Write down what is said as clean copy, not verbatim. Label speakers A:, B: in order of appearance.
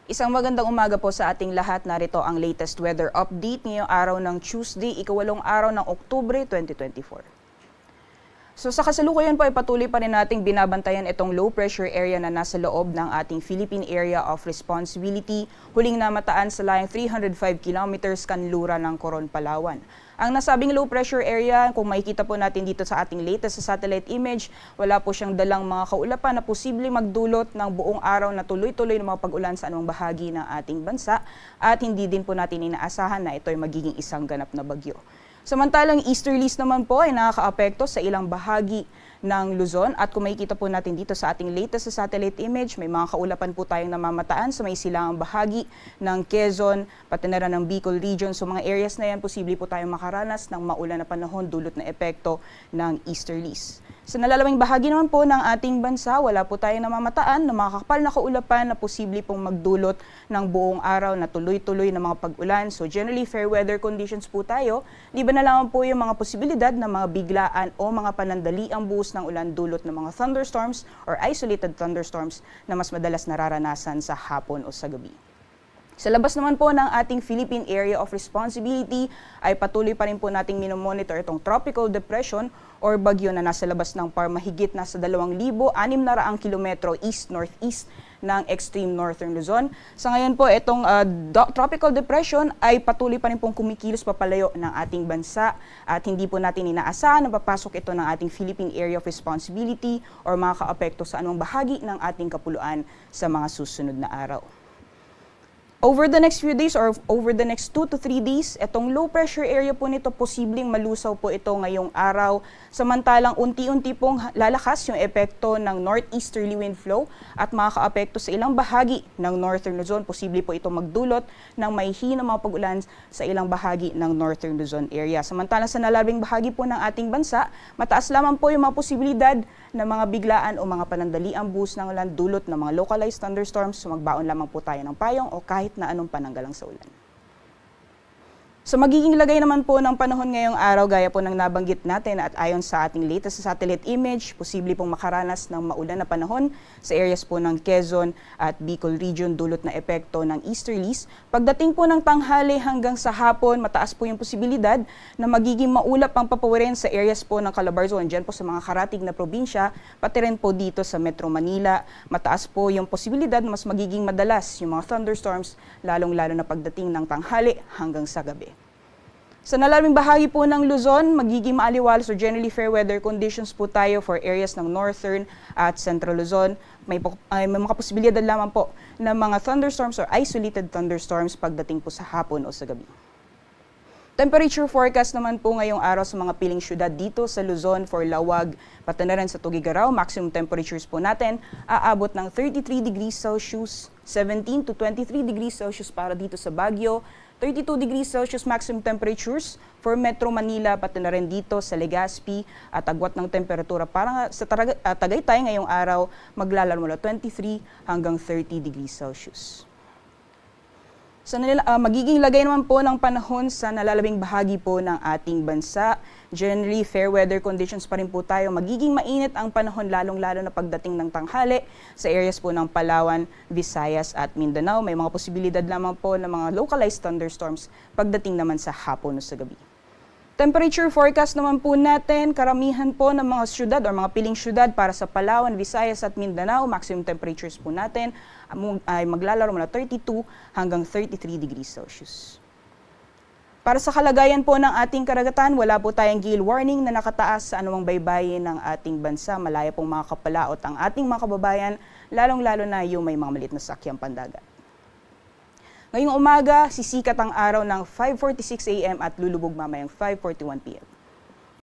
A: Isang magandang umaga po sa ating lahat. Narito ang latest weather update ngayong araw ng Tuesday, ikawalong araw ng Oktubre 2024. So sa kasalukuyan po ay patuloy pa rin nating binabantayan itong low pressure area na nasa loob ng ating Philippine Area of Responsibility, huling namataan sa layang 305 kilometers kanluran ng Coron, Palawan. Ang nasabing low pressure area, kung makikita po natin dito sa ating latest sa satellite image, wala po siyang dalang mga kaulapan na posibleng magdulot ng buong araw na tuloy-tuloy ng mga pag-ulan sa anumang bahagi ng ating bansa at hindi din po natin inaasahan na ito ay magiging isang ganap na bagyo. Samantalang easterlies naman po ay nakakaapekto sa ilang bahagi ng Luzon at kung makikita po natin dito sa ating latest sa satellite image, may mga kaulapan po tayong namamataan sa may silangang bahagi ng Quezon, pati na rin ng Bicol region. So mga areas na yan, posible po tayong makaranas ng maulan na panahon dulot na epekto ng easterlies. Sa nalalabing bahagi naman po ng ating bansa, wala po tayong namamataan na mga kakapal na kaulapan na posible pong magdulot ng buong araw na tuloy-tuloy na mga pag-ulan. So generally fair weather conditions po tayo. Liban na lamang po yung mga posibilidad na mga biglaan o mga panandaliang buhos ng ulan dulot ng mga thunderstorms or isolated thunderstorms na mas madalas nararanasan sa hapon o sa gabi. Sa labas naman po ng ating Philippine Area of Responsibility ay patuloy pa rin po nating minomonitor itong tropical depression or bagyo na nasa labas ng mahigit nasa 2,600 kilometro east-northeast ng extreme northern Luzon. Sa ngayon po, itong tropical depression ay patuloy pa rin pong kumikilos papalayo ng ating bansa at hindi po natin inaasahan na papasok ito ng ating Philippine Area of Responsibility or makakaapekto sa anumang bahagi ng ating kapuluan sa mga susunod na araw. Over the next few days or over the next 2 to 3 days, itong low pressure area po nito posibleng malusaw po ito ngayong araw. Samantalang unti-unti pong lalakas yung epekto ng northeasterly wind flow at makakaapekto sa ilang bahagi ng northern Luzon. Posible po ito magdulot ng mahihinang mga pag-ulan sa ilang bahagi ng northern Luzon area. Samantalang sa nalalabing bahagi po ng ating bansa, mataas lamang po yung mga posibilidad ng mga biglaan o mga panandaliang buhos ng ulan dulot ng mga localized thunderstorms. So magbaon lamang po tayo ng payong o kahit na anong pananggalang sa ulan. So magiging lagay naman po ng panahon ngayong araw gaya po ng nabanggit natin at ayon sa ating latest sa satellite image, posible pong makaranas ng maulan na panahon sa areas po ng Quezon at Bicol region dulot na epekto ng easterlies. Pagdating po ng tanghali hanggang sa hapon, mataas po yung posibilidad na magiging maulap ang papawirin sa areas po ng Calabarzon, dyan po sa mga karatig na probinsya, pati rin po dito sa Metro Manila. Mataas po yung posibilidad na mas magiging madalas yung mga thunderstorms, lalong-lalo na pagdating ng tanghali hanggang sa gabi. Sa nalalabing bahagi po ng Luzon, magiging maaliwalas or generally fair weather conditions po tayo for areas ng northern at central Luzon. May mga posibilidad lamang po ng mga thunderstorms or isolated thunderstorms pagdating po sa hapon o sa gabi. Temperature forecast naman po ngayong araw sa mga piling syudad dito sa Luzon for Lawag, pati na rin sa Tugigaraw. Maximum temperatures po natin aabot ng 33 degrees Celsius, 17 to 23 degrees Celsius para dito sa Baguio, 32 degrees Celsius maximum temperatures for Metro Manila, pati na rin dito sa Legazpi at agwat ng temperatura para sa Tagaytay ngayong araw maglalaro mula 23 hanggang 30 degrees Celsius. Sa magiging lagay naman po ng panahon sa nalalabing bahagi po ng ating bansa. Generally, fair weather conditions pa rin po tayo. Magiging mainit ang panahon lalong-lalo na pagdating ng tanghali sa areas po ng Palawan, Visayas at Mindanao. May mga posibilidad lamang po ng mga localized thunderstorms pagdating naman sa hapon o sa gabi. Temperature forecast naman po natin, karamihan po ng mga syudad o mga piling syudad para sa Palawan, Visayas at Mindanao. Maximum temperatures po natin ay maglalaro mula 32 hanggang 33 degrees Celsius. Para sa kalagayan po ng ating karagatan, wala po tayong gale warning na nakataas sa anumang baybayin ng ating bansa. Malaya pong makakapalaot ang ating mga kababayan, lalong-lalo na yung may mga maliit na sakyang pandagat. Ngayong umaga, sisikat ang araw ng 5:46 AM at lulubog mamayang 5:41 PM.